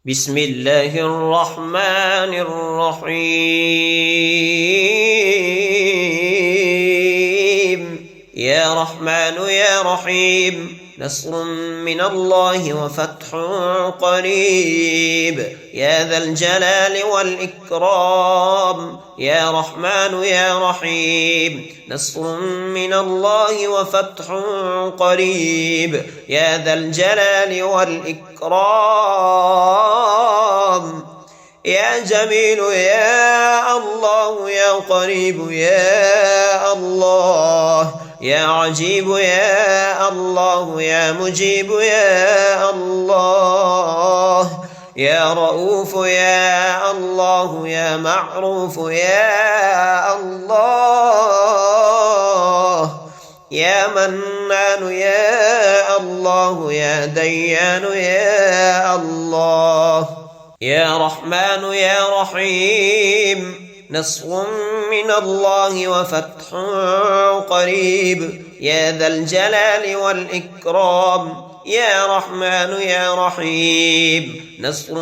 بسم الله الرحمن الرحيم. يا رحمن يا رحيم، نصر من الله وفتح قريب. يا ذا الجلال والإكرام، يا رحمن يا رحيم، نصر من الله وفتح قريب. يا ذا الجلال والإكرام، يا جميل يا الله، يا قريب يا الله، يا عجيب يا الله، يا مجيب يا الله، يا رؤوف يا الله، يا معروف يا الله، يا منان يا الله، يا ديان يا الله. يا رحمن يا رحيم، نصر من الله وفتح قريب. يا ذا الجلال والإكرام، يا رحمن يا رحيم، نصر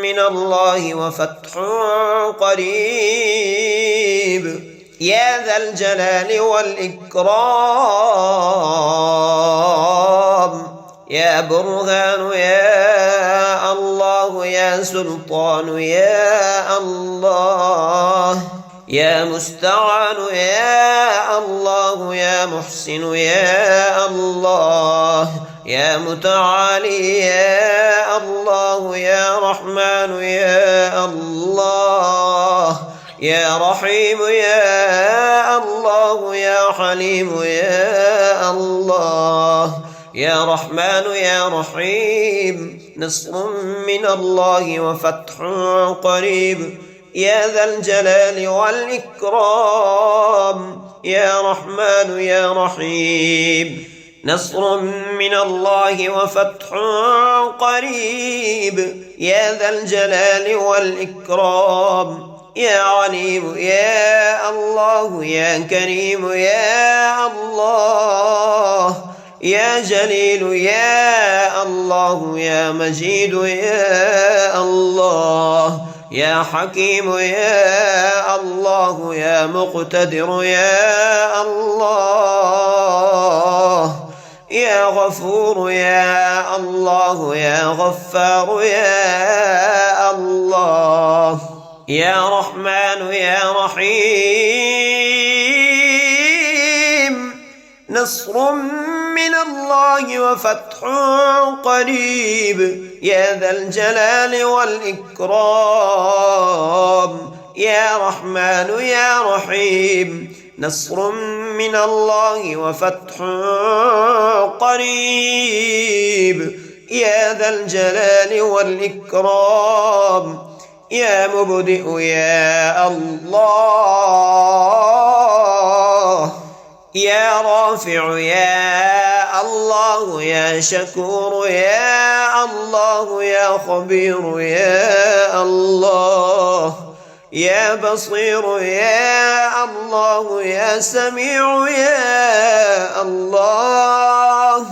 من الله وفتح قريب. يا ذا الجلال والإكرام، يا برهان يا الله، يا سلطان يا الله، يا مستعان يا الله، يا محسن يا الله، يا متعالي يا الله، يا رحمن يا الله، يا رحيم يا الله، يا حليم يا الله. يا رحمن يا رحيم، نصر من الله وفتح قريب. يا ذا الجلال والإكرام، يا رحمن يا رحيم، نصر من الله وفتح قريب. يا ذا الجلال والإكرام، يا عليم يا الله، يا كريم يا الله، يا جليل يا الله، يا مجيد يا الله، يا حكيم يا الله، يا مقتدر يا الله، يا غفور يا الله، يا غفار يا الله. يا رحمن يا رحيم، نصر من الله وفتح قريب. يا ذا الجلال والإكرام، يا رحمن يا رحيم، نصر من الله وفتح قريب. يا ذا الجلال والإكرام، يا مبدئ يا الله، يا رافع يا الله، يا شكور يا الله، يا خبير يا الله، يا بصير يا الله، يا سميع يا الله،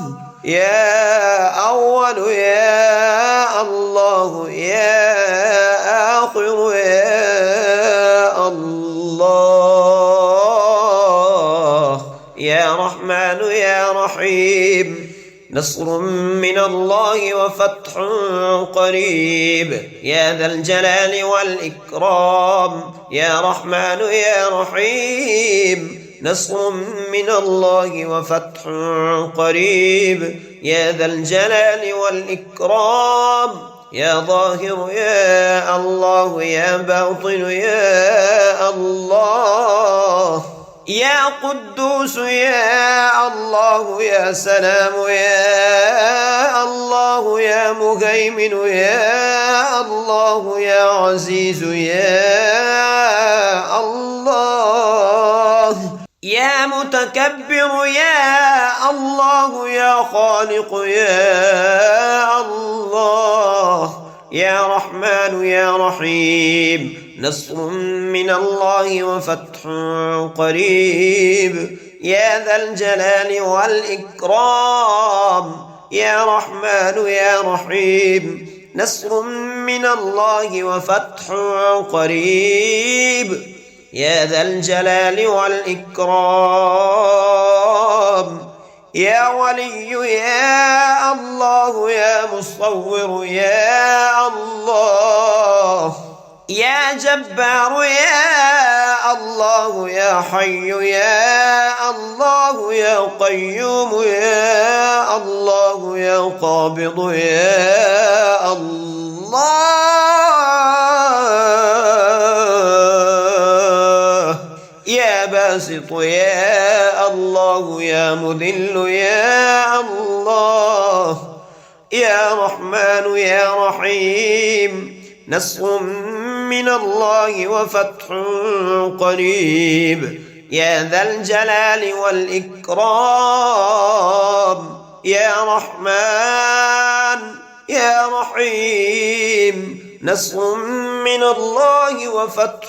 يا أول يا الله، يا آخر يا الله. يا رحمن يا رحيم، نصر من الله وفتح قريب. يا ذا الجلال والإكرام، يا رحمن يا رحيم، نصر من الله وفتح قريب. يا ذا الجلال والإكرام، يا ظاهر يا الله، يا باطن يا الله، يا قدوس يا الله، يا سلام يا الله، يا مهيمن يا الله، يا عزيز يا الله، يا متكبر يا الله، يا خالق يا الله. يا رحمن يا رحيم، نصر من الله وفتح قريب. يا ذا الجلال والإكرام، يا رحمن يا رحيم، نصر من الله وفتح قريب يا ذا الجلال والإكرام يا ولي يا الله يا مصور يا الله يا جبار يا الله يا حي يا الله يا قيوم يا الله يا قابض يا الله يا باسط يا الله يا مذل يا الله يا رحمن يا رحيم نصر من الله وفتح قريب يا ذا الجلال والإكرام يا رحمن يا رحيم نصر من الله وفتح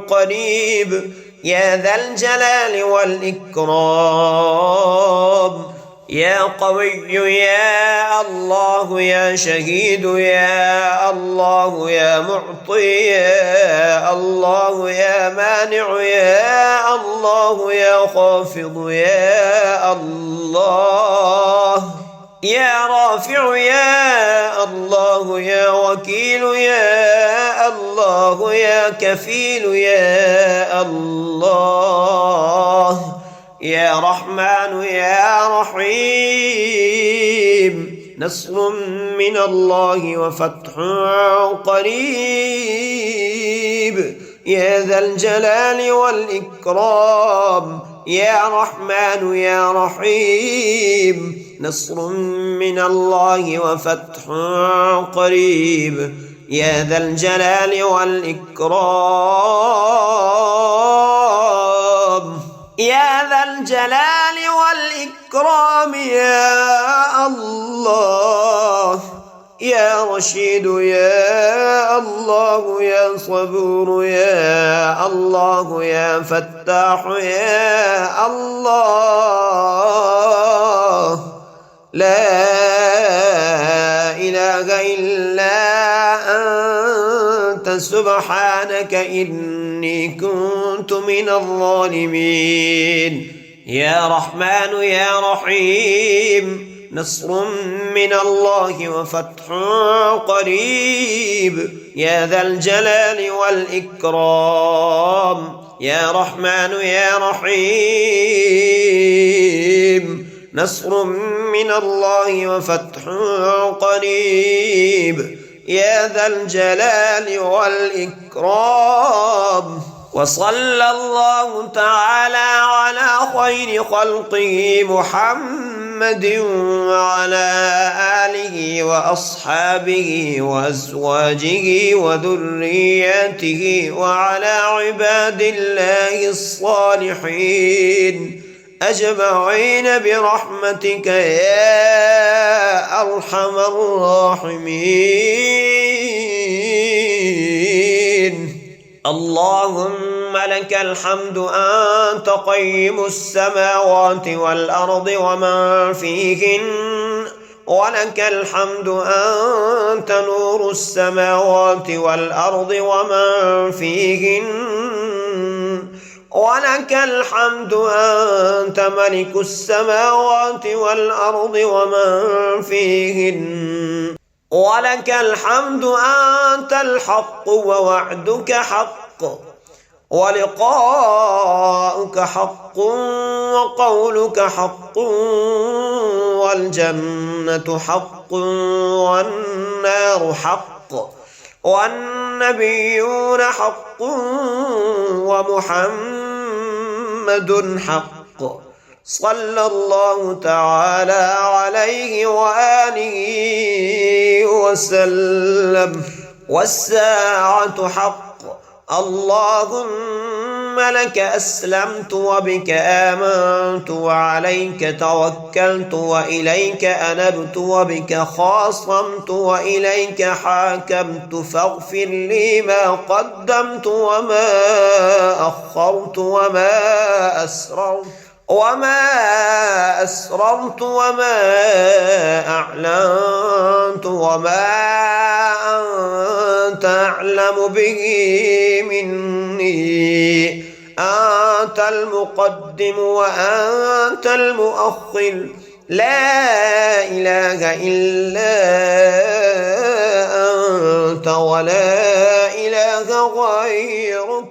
قريب يا ذا الجلال والإكرام يا قوي يا الله يا شهيد يا الله يا معطي يا الله يا مانع يا الله يا خافض يا الله يا رافع يا الله يا وكيل يا الله يا كفيل يا الله يا رحمن يا رحيم نصر من الله وفتح قريب يا ذا الجلال والإكرام يا رحمن يا رحيم نصر من الله وفتح قريب يا ذا الجلال والإكرام يا ذا الجلال والإكرام يا الله يا رشيد يا الله يا صبور يا الله يا فتاح يا الله لا إله إلا أنت سبحانك إني كنت من الظالمين يا رحمن يا رحيم نصر من الله وفتح قريب يا ذا الجلال والإكرام يا رحمن يا رحيم نصر من الله وفتح قريب يا ذا الجلال والإكرام وصلى الله تعالى على خير خلقه محمد وعلى آله وأصحابه وأزواجه وذرياته وعلى عباد الله الصالحين أجمعين برحمتك يا أرحم الراحمين اللهم لك الحمد أنت قيم السماوات والأرض ومن فيهن ولك الحمد أنت نور السماوات والأرض ومن فيهن ولك الحمد أنت ملك السماوات والأرض ومن فيهن ولك الحمد أنت الحق ووعدك حق ولقاؤك حق وقولك حق والجنة حق والنار حق والنبيون حق ومحمد حق صلى الله تعالى عليه وآله وسلم والساعة حق اللهم لك أسلمت وبك آمنت وعليك توكلت وإليك أنبت وبك خاصمت وإليك حاكمت فاغفر لي ما قدمت وما أخرت وما أسررت وما أسررت وما أعلنت وما أنت أعلم به مني أنت المقدم وأنت المؤخر لا إله إلا أنت ولا إله غيرك.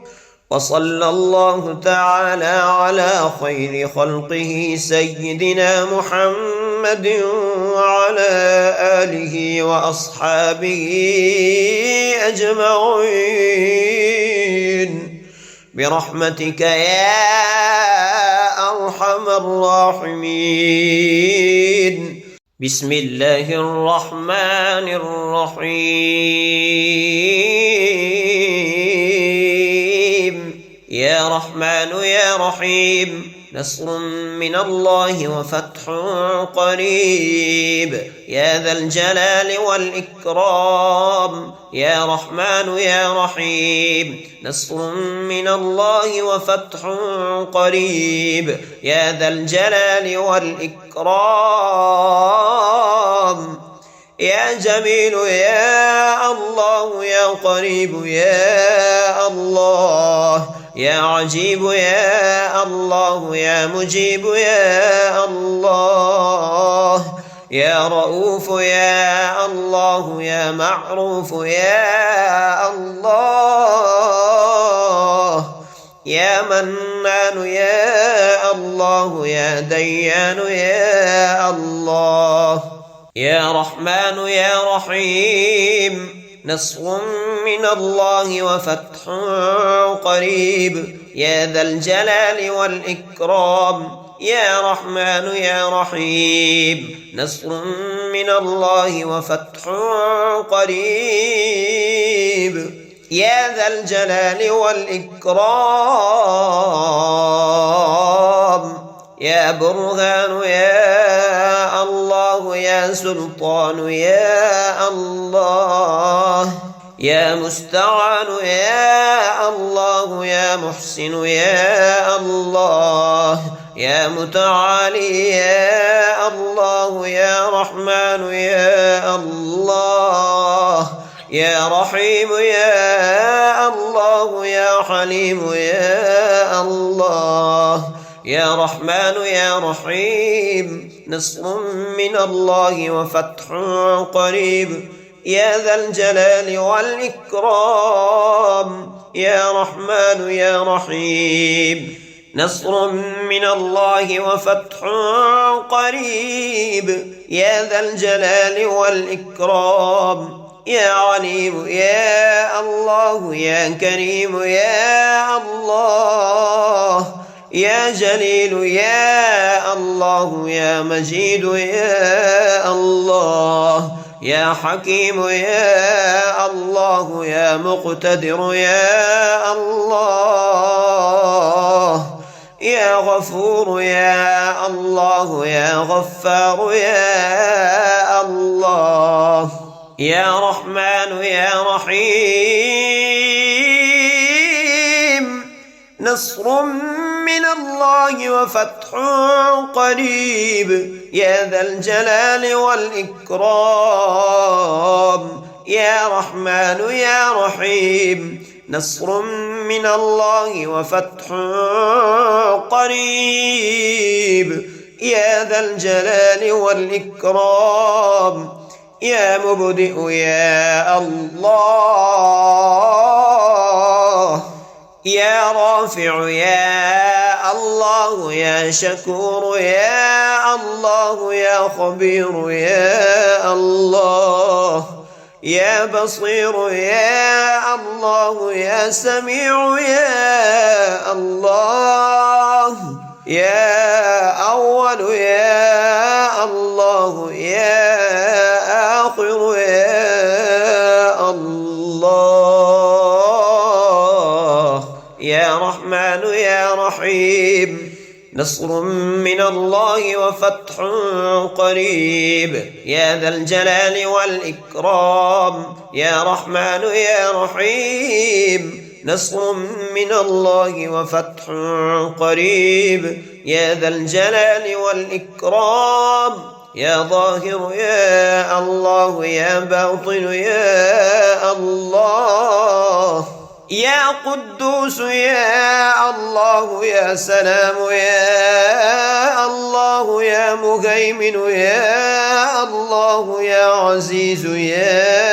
وصلى الله تعالى على خير خلقه سيدنا محمد وعلى آله وأصحابه أجمعين برحمتك يا أرحم الراحمين. بسم الله الرحمن الرحيم. يا رحمن يا رحيم نصر من الله وفتح قريب يا ذا الجلال والإكرام. يا رحمن يا رحيم نصر من الله وفتح قريب يا ذا الجلال والإكرام. يا جميل يا الله يا قريب يا الله. يا عجيب يا الله يا مجيب يا الله. يا رؤوف يا الله يا معروف يا الله. يا منان يا الله يا ديان يا الله. يا رحمن يا رحيم نصر من الله وفتح قريب يا ذا الجلال والإكرام. يا رحمن يا رحيم نصر من الله وفتح قريب يا ذا الجلال والإكرام. يا برهان يا الله يا سلطان يا الله. يا مستعان يا الله يا محسن يا الله. يا متعالي يا الله يا رحمن يا الله. يا رحيم يا الله يا حليم يا الله. يا رحمن يا رحيم نصر من الله وفتح قريب يا ذا الجلال والإكرام. يا رحمن يا رحيم نصر من الله وفتح قريب يا ذا الجلال والإكرام. يا عليم يا الله يا كريم يا الله. يا جليل يا الله يا مجيد يا الله. يا حكيم يا الله يا مقتدر يا الله. يا غفور يا الله يا غفار يا الله. يا رحمن يا رحيم نصر من الله وفتح قريب يا ذا الجلال والإكرام. يا رحمن يا رحيم نصر من الله وفتح قريب يا ذا الجلال والإكرام. يا مبدئ يا الله. يا رافع يا الله يا شكور يا الله. يا خبير يا الله. يا بصير يا الله يا سميع يا الله. يا أول يا الله يا آخر يا الله. يا رحمن يا رحيم نصر من الله وفتح قريب يا ذا الجلال والإكرام. يا رحمن يا رحيم نصر من الله وفتح قريب يا ذا الجلال والإكرام يا ظاهر يا الله يا باطن يا الله يا قدوس يا الله يا سلام يا الله يا مهيمن يا الله يا عزيز يا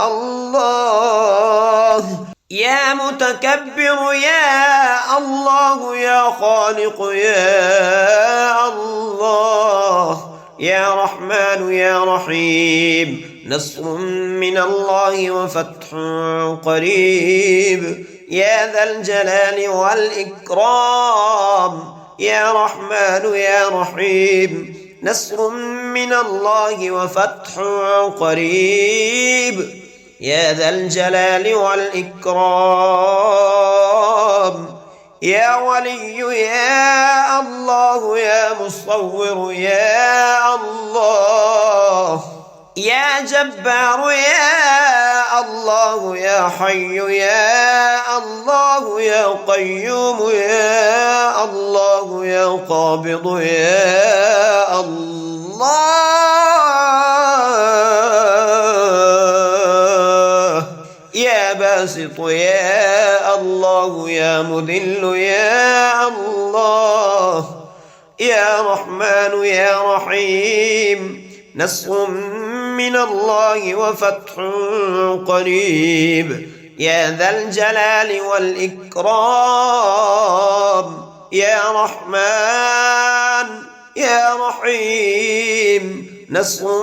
الله يا متكبر يا الله يا خالق يا الله يا رحمن يا رحيم نصر من الله وفتح قريب يا ذا الجلال والإكرام يا رحمن يا رحيم نصر من الله وفتح قريب يا ذا الجلال والإكرام يا ولي يا الله يا مصور يا الله يا جبار يا الله يا حي يا الله يا قيوم يا الله يا قابض يا الله يا باسط يا الله يا مذل يا الله يا رحمن يا رحيم نصر من الله وفتح قريب يا ذا الجلال والإكرام يا رحمن يا رحيم نصر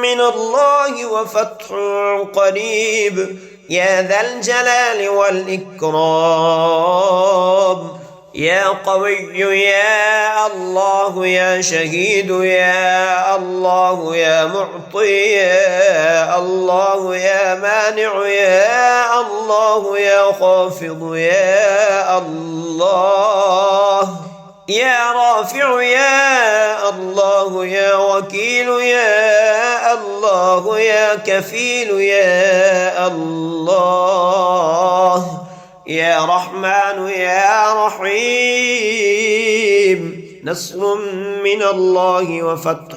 من الله وفتح قريب يا ذا الجلال والإكرام يا قوي يا الله يا شهيد يا الله يا معطي يا الله يا مانع يا الله يا خافض يا الله يا رافع يا الله يا وكيل يا الله يا كفيل يا الله يا رحمن يا رحيم نصر من الله وفتح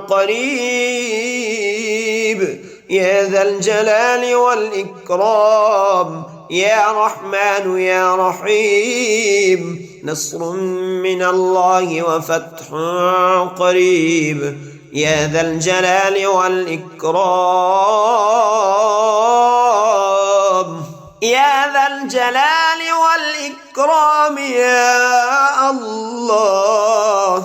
قريب يا ذا الجلال والإكرام يا رحمن يا رحيم نصر من الله وفتح قريب يا ذا الجلال والإكرام يا ذا الجلال والإكرام يا الله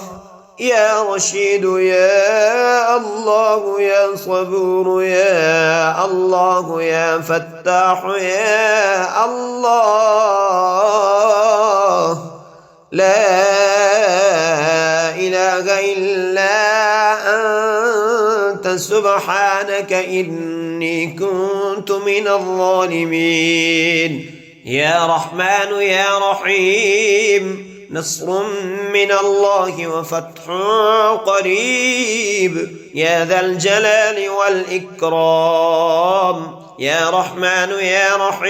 يا رشيد يا الله يا صبور يا الله يا فتاح يا الله لا إله إلا أنت سبحانك إني كنت من الظالمين يا رحمن يا رحيم نصر من الله وفتح قريب يا ذا الجلال والإكرام يا رحمن يا رحيم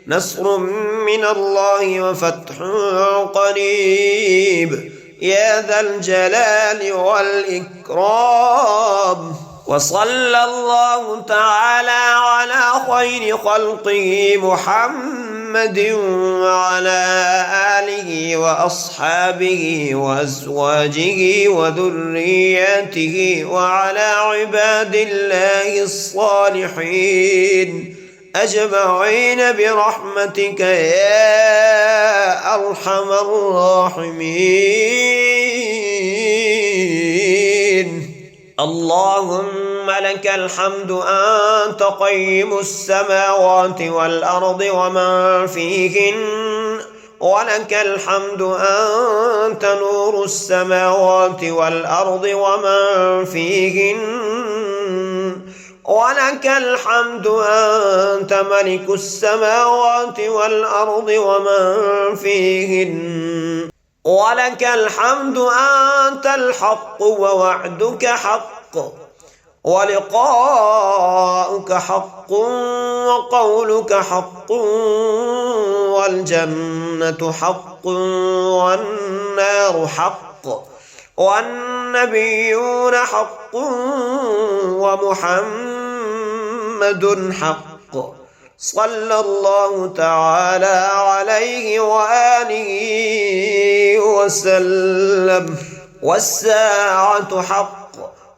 نصر من الله وفتح قريب يا ذا الجلال والإكرام وصلى الله تعالى على خير خلقه محمد وعلى آله وأصحابه وأزواجه وذرياته وعلى عباد الله الصالحين أجمعين برحمتك يا أرحم الراحمين اللهم لك الحمد أنت قيم السماوات والأرض ومن فيهن ولك الحمد أنت نور السماوات والأرض ومن فيهن ولك الحمد أنت ملك السماوات والأرض ومن فيهن ولك الحمد أنت الحق ووعدك حق ولقاؤك حق وقولك حق والجنة حق والنار حق والنبيون حق ومحمد حق صلى الله تعالى عليه وآله وسلم. والساعة حق.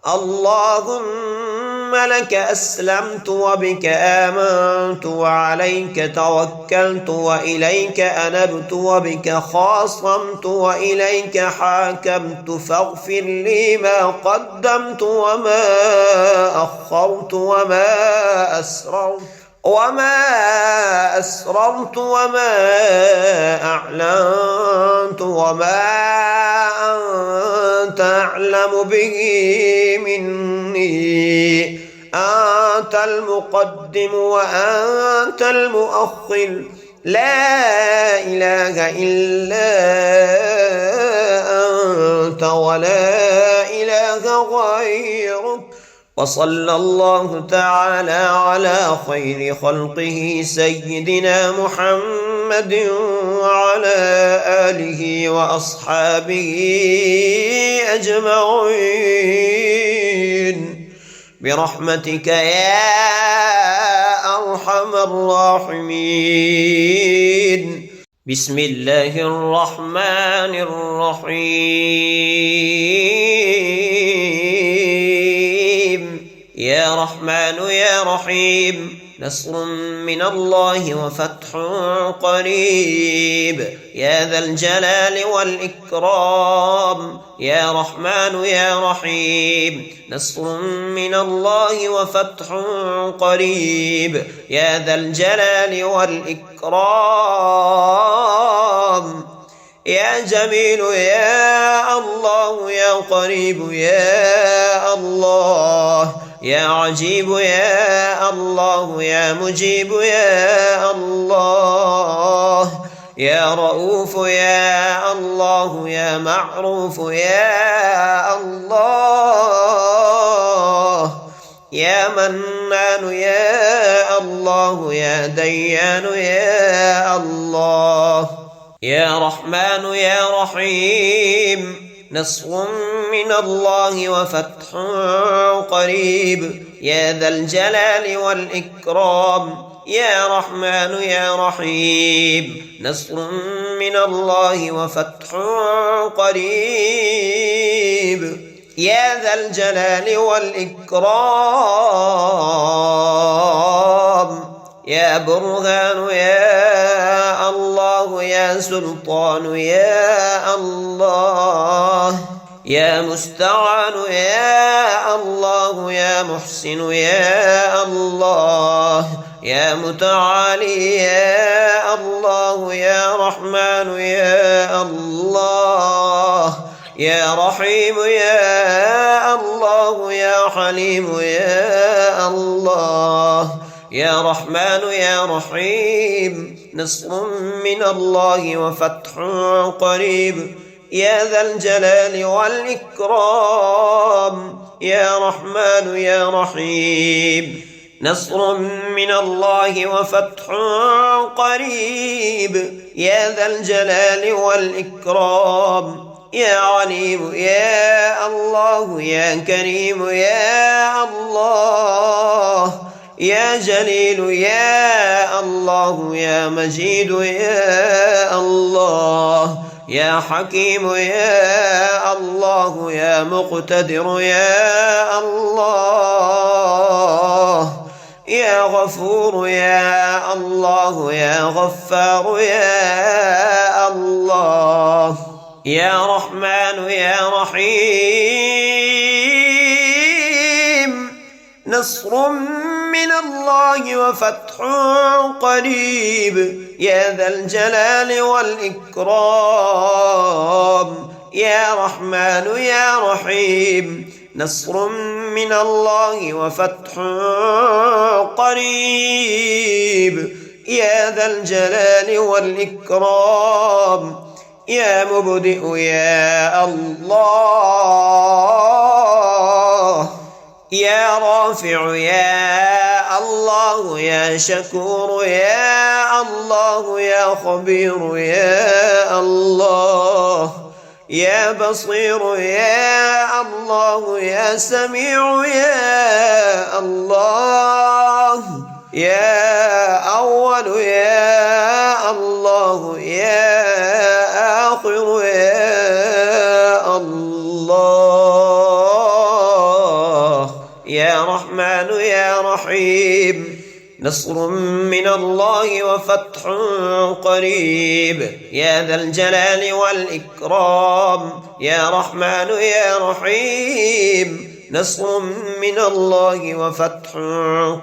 اللهم لك أسلمت وبك آمنت وعليك توكلت وإليك أنبت وبك خاصمت وإليك حاكمت فاغفر لي ما قدمت وما أخرت وما أسررت وما أعلنت وما أنت أعلم به مني. أنت المقدم وأنت المؤخر لا إله إلا أنت ولا إله غيرك. وصلى الله تعالى على خير خلقه سيدنا محمد وعلى آله وأصحابه أجمعين برحمتك يا أرحم الراحمين. بسم الله الرحمن الرحيم. يا رحمن يا رحيم نصر من الله وفتح قريب يا ذا الجلال والإكرام. يا رحمن يا رحيم نصر من الله وفتح قريب يا ذا الجلال والإكرام. يا جميل يا الله يا قريب يا الله. يا عجيب يا الله يا مجيب يا الله. يا رؤوف يا الله يا معروف يا الله. يا منان يا الله يا ديان يا الله. يا رحمن يا رحيم نصر من الله وفتح قريب يا ذا الجلال والإكرام. يا رحمن يا رحيم نصر من الله وفتح قريب يا ذا الجلال والإكرام. يا برهان يا الله يا سلطان يا الله. يا مستعان يا الله يا محسن يا الله. يا متعالي يا الله يا رحمن يا الله. يا رحيم يا الله يا حليم يا الله. يا رحمن يا رحيم نصر من الله وفتح قريب يا ذا الجلال والإكرام. يا رحمن يا رحيم نصر من الله وفتح قريب يا ذا الجلال والإكرام. يا عليم يا الله يا كريم يا الله. يا جليل يا الله يا مجيد يا الله. يا حكيم يا الله يا مقتدر يا الله. يا غفور يا الله يا غفار يا الله. يا رحمن يا رحيم نصر من الله وفتح قريب يا ذا الجلال والإكرام. يا رحمن يا رحيم نصر من الله وفتح قريب يا ذا الجلال والإكرام. يا مبدئ يا الله. يا رافع يا الله يا شكور يا الله يا خبير يا الله يا بصير يا الله يا سميع يا الله يا أول يا الله يا آخر يا الله يا رحمن يا رحيم نصر من الله وفتح قريب يا ذا الجلال والإكرام يا رحمن يا رحيم نصر من الله وفتح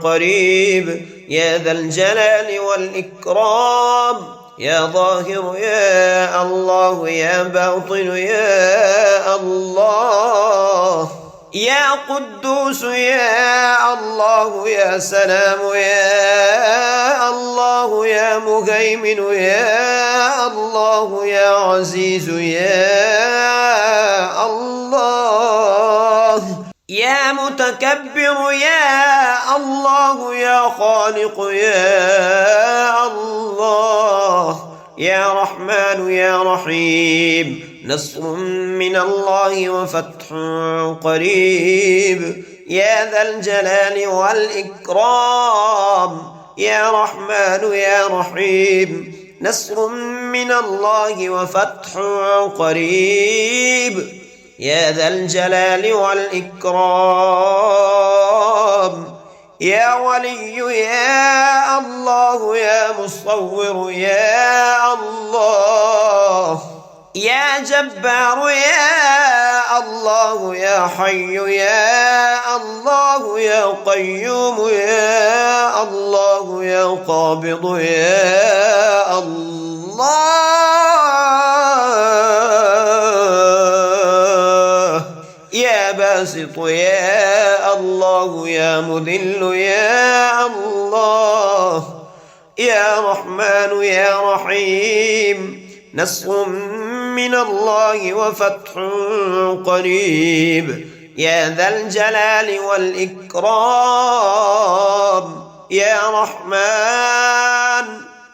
قريب يا ذا الجلال والإكرام يا ظاهر يا الله يا باطن يا الله يا قدوس يا الله يا سلام يا الله يا مهيمن يا الله يا عزيز يا الله يا متكبر يا الله يا خالق يا الله يا رحمن يا رحيم نصر من الله وفتح قريب يا ذا الجلال والإكرام يا رحمن يا رحيم نصر من الله وفتح قريب يا ذا الجلال والإكرام يا ولي يا الله يا مصور يا الله يا جبار يا الله يا حي يا الله يا قيوم يا الله يا قابض يا الله يا باسط يا الله يا مذل يا الله يا رحمن يا رحيم نصر من الله وفتح قريب يا ذا الجلال والإكرام يا رحمن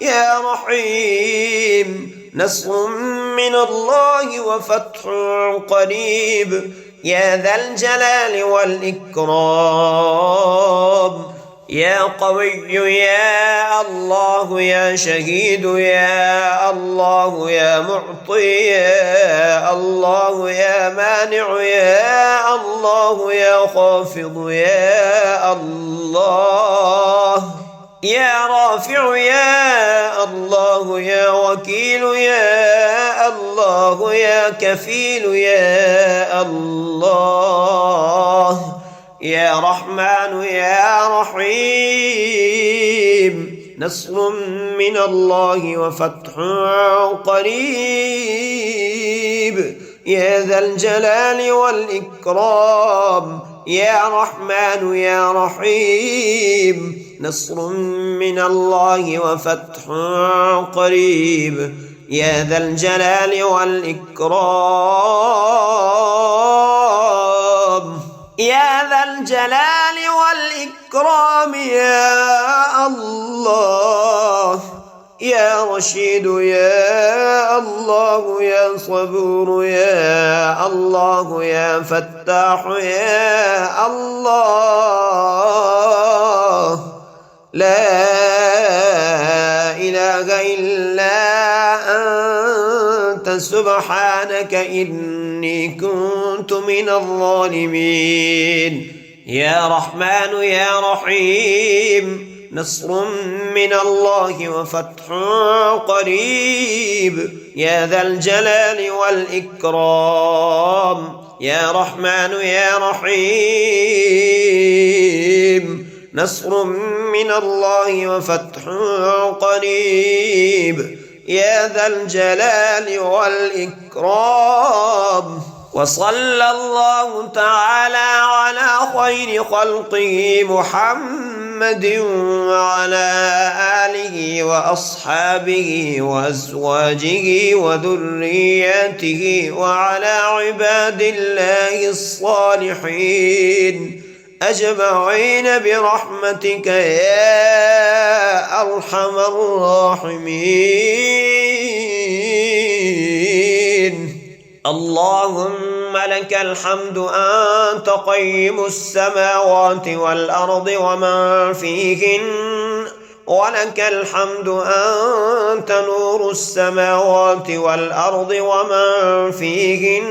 يا رحيم نصر من الله وفتح قريب يا ذا الجلال والإكرام يا قوي يا الله يا شهيد يا الله يا معطي يا الله يا مانع يا الله يا خافض يا الله يا رافع يا الله يا وكيل يا الله يا كفيل يا الله يا رحمن يا رحيم نصر من الله وفتح قريب يا ذا الجلال والإكرام يا رحمن يا رحيم نصر من الله وفتح قريب يا ذا الجلال والإكرام يا ذا الجلال والإكرام يا الله يا رشيد يا الله يا صبور يا الله يا فتاح يا الله لا إله إلا أنت سبحانك إني كنت من الظالمين يا رحمن يا رحيم نصر من الله وفتح قريب يا ذا الجلال والإكرام يا رحمن يا رحيم نصر من الله وفتح قريب يا ذا الجلال والإكرام وصلى الله تعالى على خير خلقه محمد وعلى آله وأصحابه وأزواجه وذرياته وعلى عباد الله الصالحين أجمعين برحمتك يا أرحم الراحمين. اللهم لك الحمد أنت قيم السماوات والأرض ومن فيهن، ولك الحمد أنت نور السماوات والأرض ومن فيهن،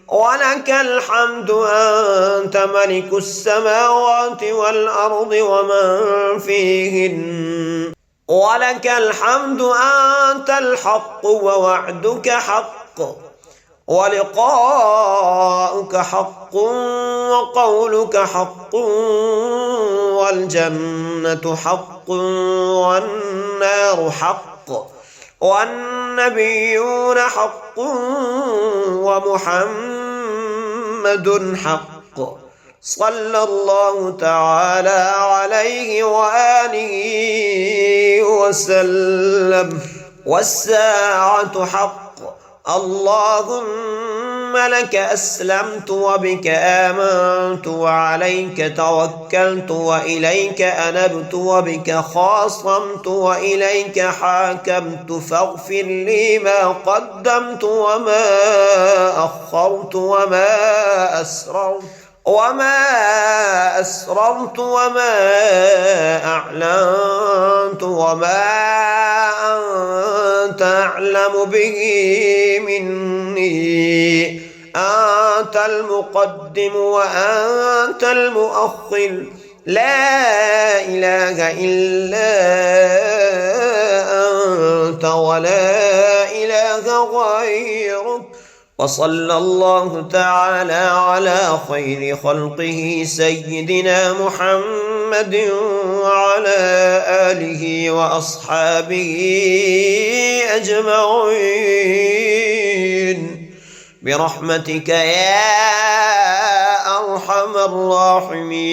ولك الحمد أنت ملك السماوات والأرض ومن فيهن، ولك الحمد أنت الحق ووعدك حق ولقاؤك حق وقولك حق والجنة حق والنار حق والنبيون حق ومحمد حق، صلى الله تعالى عليه وآله وسلم. والساعة حق. اللهم لك أسلمت وبك آمنت وعليك توكلت وإليك أنبت وبك خاصمت وإليك حاكمت، فاغفر لي ما قدمت وما أخرت وما أسررت وما أعلنت وما أنت أعلم به مني، أنت المقدم وأنت المؤخر، لا إله إلا أنت ولا إله غيرك. وصلى الله تعالى على خير خلقه سيدنا محمد وعلى آله وأصحابه أجمعين برحمتك يا أرحم الراحمين.